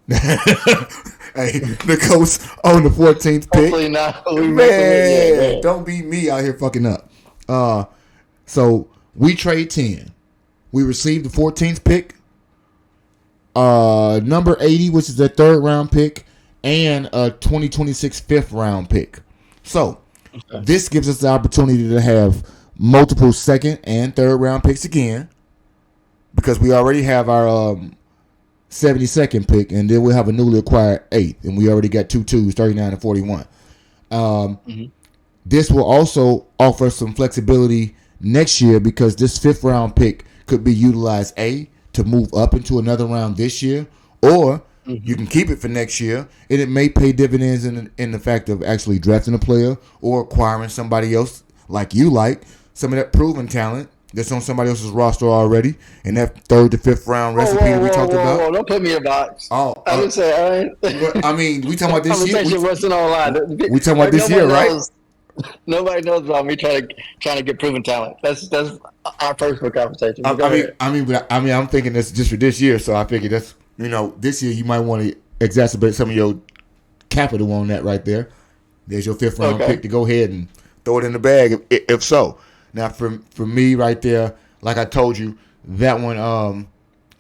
Hey, the Colts on the 14th pick. Hopefully not. Man, don't be me out here fucking up. So we trade 10. We received the 14th pick. Number 80, which is the third round pick, and a 2026 fifth round pick. So this gives us the opportunity to have multiple second and third round picks again, because we already have our 72nd pick, and then we'll have a newly acquired 8th, and we already got 2 twos, 39 and 41. This will also offer some flexibility next year, because this fifth round pick could be utilized to move up into another round this year, or you can keep it for next year, and it may pay dividends in the fact of actually drafting a player or acquiring somebody else like some of that proven talent that's on somebody else's roster already, and that third to fifth round recipe that we talked about. Whoa, don't put me in a box. Oh, I would say, all right. I mean, we talking about this year. Conversation wasn't online. We talking about this year, right? Nobody knows about me trying to get proven talent. That's our personal conversation. I'm thinking that's just for this year. So I figured that's, this year you might want to exacerbate some of your capital on that right there. There's your fifth round pick to go ahead and throw it in the bag if so. Now for me right there, like I told you, that one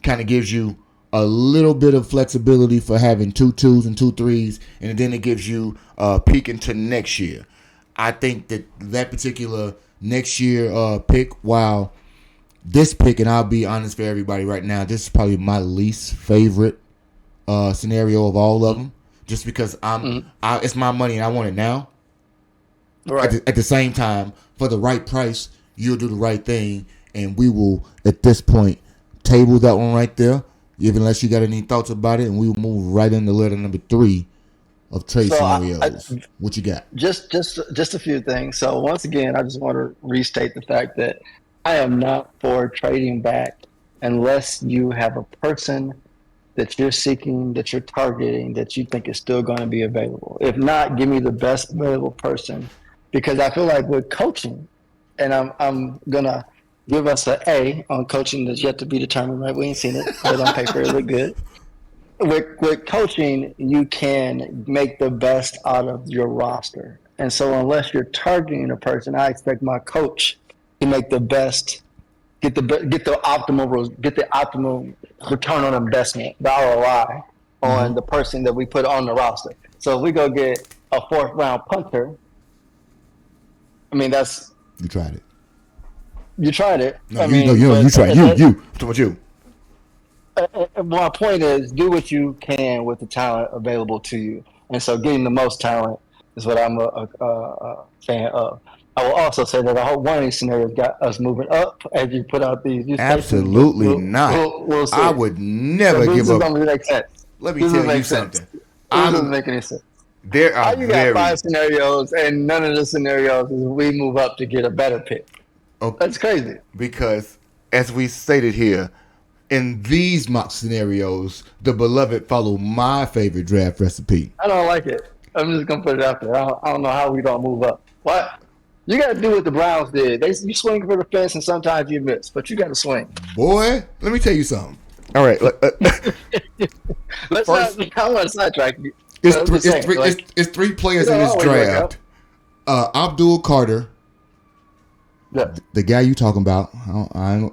kind of gives you a little bit of flexibility for having 2 twos and 2 threes, and then it gives you a peek into next year. I think that particular next year pick, while this pick, and I'll be honest for everybody right now, this is probably my least favorite scenario of all of them, just because it's my money and I want it now. Right. At the same time, for the right price, you'll do the right thing, and we will, at this point, table that one right there, even unless you got any thoughts about it, and we will move right into letter number 3 of trade scenarios. What you got? Just a few things. So once again, I just want to restate the fact that I am not for trading back unless you have a person that you're seeking, that you're targeting, that you think is still going to be available. If not, give me the best available person, because I feel like with coaching, and I'm gonna give us an A on coaching that's yet to be determined. Right? We ain't seen it, but on paper it look good. With coaching, you can make the best out of your roster. And so unless you're targeting a person, I expect my coach to make the best, get the optimal return on investment, the ROI on the person that we put on the roster. So if we go get a 4th round punter, I mean, that's... You tried it. You tried it. No, you tried it. You. What about you? My point is, do what you can with the talent available to you, and so getting the most talent is what I'm a fan of. I will also say that I hope one of these scenarios got us moving up as you put out these. Absolutely not. We'll see. I would never give up. Let me tell you something. This doesn't make any sense. There are you got 5 scenarios, and none of the scenarios is we move up to get a better pick. Okay. That's crazy. Because, as we stated here, in these mock scenarios, the beloved follow my favorite draft recipe. I don't like it. I'm just going to put it out there. I don't know how we don't move up. What? You got to do what the Browns did. You swing for the fence, and sometimes you miss, but you got to swing. Boy, let me tell you something. All right. Let's not. I want to sidetrack you. It's 3 players in this draft. Abdul Carter. Yeah. The guy you talking about,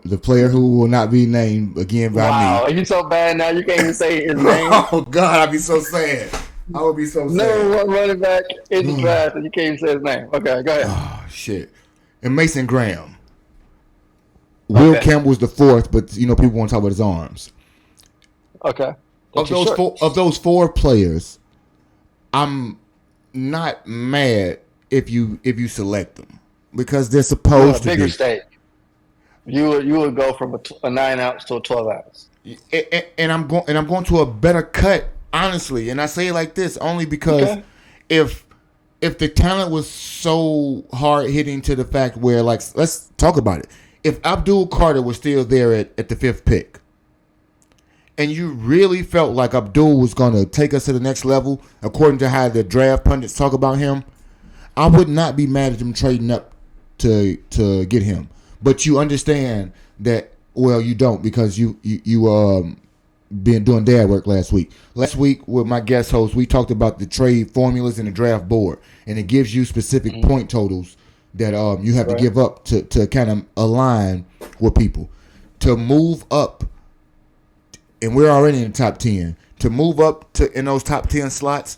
the player who will not be named again by me. Wow, you so bad now you can't even say his name. Oh God, I'd be so sad. I would be so sad. Number 1 running back in the draft, and you can't even say his name. Okay, go ahead. Oh shit. And Mason Graham. Will Campbell was the 4th, but people want to talk about his arms. Okay. Of those 4 players, I'm not mad if you select them. Because they're supposed to be. Bigger stake. You would go from a 9 ounce to a 12 ounce. And I'm going to a better cut, honestly. And I say it like this only because if the talent was so hard hitting to the fact where, like, let's talk about it. If Abdul Carter was still there at the 5th pick, and you really felt like Abdul was going to take us to the next level, according to how the draft pundits talk about him, I would not be mad at them trading up to get him. But you understand that, well, you don't, because you been doing dad work last week. Last week with my guest host, we talked about the trade formulas and the draft board, and it gives you specific point totals that you have to give up to kind of align with people to move up. And we're already in the top 10. To move up to in those top 10 slots,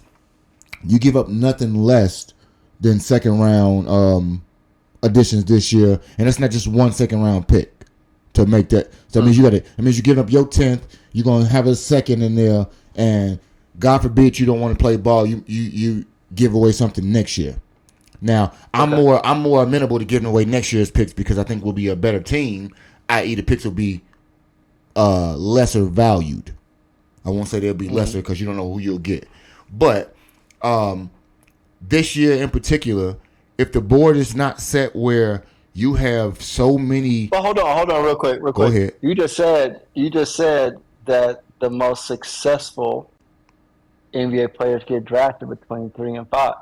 you give up nothing less than second round additions this year, and that's not just one second round pick to make that. So that means you give up your 10th. You're gonna have a second in there, and God forbid you don't want to play ball. You give away something next year. Now I'm more amenable to giving away next year's picks because I think we'll be a better team. I.e., the picks will be lesser valued. I won't say they'll be lesser because you don't know who you'll get. But this year in particular, if the board is not set where you have so many. Well, hold on, real quick. Go ahead. You just said that the most successful NBA players get drafted between 3 and 5.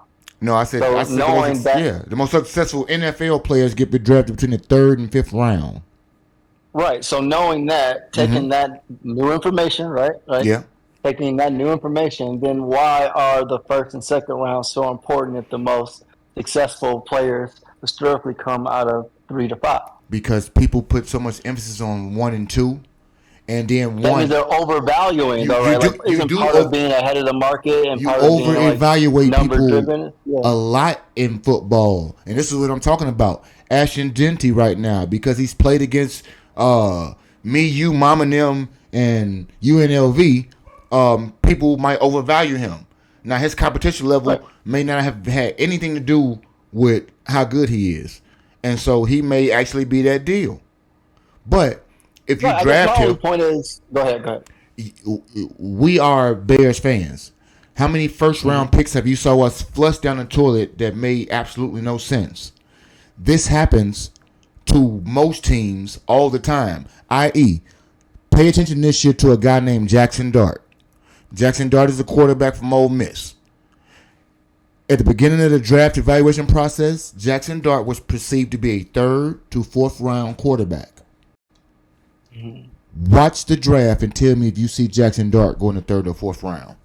No, I said the most successful NFL players get drafted between the 3rd and 5th round. Right. So knowing that, taking that new information, right? Yeah. Taking that new information, then why are the 1st and 2nd rounds so important if the most successful players historically come out of 3 to 5? Because people put so much emphasis on 1 and 2, and then that means they're overvaluing, right? Isn't part of being ahead of the market and part of being over-evaluate people driven? Yeah. a lot in football, and this is what I'm talking about. Ashton Denty right now, because he's played against me, you, Mom, and them, and UNLV. People might overvalue him. Now his competition level may not have had anything to do with how good he is, and so he may actually be that deal. But if you draft him, point is, go ahead. We are Bears fans. How many first round picks have you saw us flush down the toilet that made absolutely no sense? This happens to most teams all the time. I.e., pay attention this year to a guy named Jackson Dart. Jackson Dart is a quarterback from Ole Miss. At the beginning of the draft evaluation process, Jackson Dart was perceived to be a 3rd to 4th round quarterback. Watch the draft and tell me if you see Jackson Dart going to 3rd or 4th round.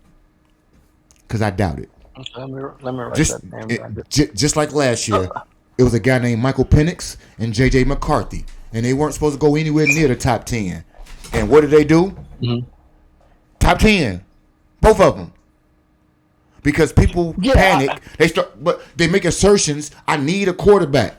Because I doubt it. Let me write that name. Just like last year, it was a guy named Michael Penix and J.J. McCarthy. And they weren't supposed to go anywhere near the top 10. And what did they do? Top 10. Both of them. Because people panic. They make assertions. I need a quarterback.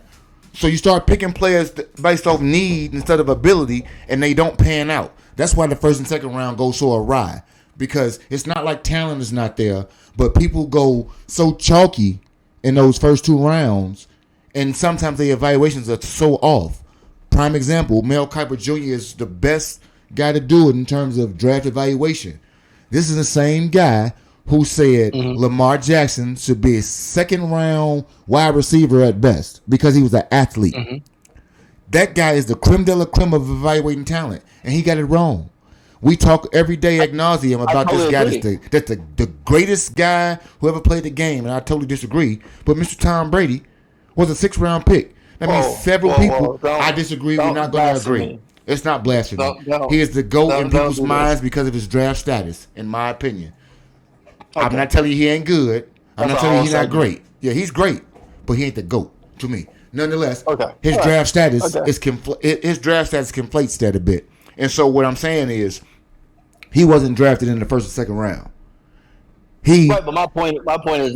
So you start picking players based off need instead of ability, and they don't pan out. That's why the 1st and 2nd round go so awry. Because it's not like talent is not there, but people go so chalky in those first 2 rounds, and sometimes the evaluations are so off. Prime example, Mel Kiper Jr. is the best guy to do it in terms of draft evaluation. This is the same guy who said Lamar Jackson should be a 2nd round wide receiver at best because he was an athlete. That guy is the creme de la creme of evaluating talent, and he got it wrong. We talk every day ad nauseum about this guy that's the greatest guy who ever played the game, and I totally disagree. But Mr. Tom Brady was a 6th round pick. That means several people I disagree. We're not going to agree. It's not blasphemy. He is the GOAT in people's minds because of his draft status, in my opinion. Okay. I'm not telling you he ain't good. I'm not telling you he's not great. Yeah, he's great, but he ain't the GOAT to me. Nonetheless, his draft status his draft status conflates that a bit. And so what I'm saying is, he wasn't drafted in the 1st or 2nd round. Right, but my point is this: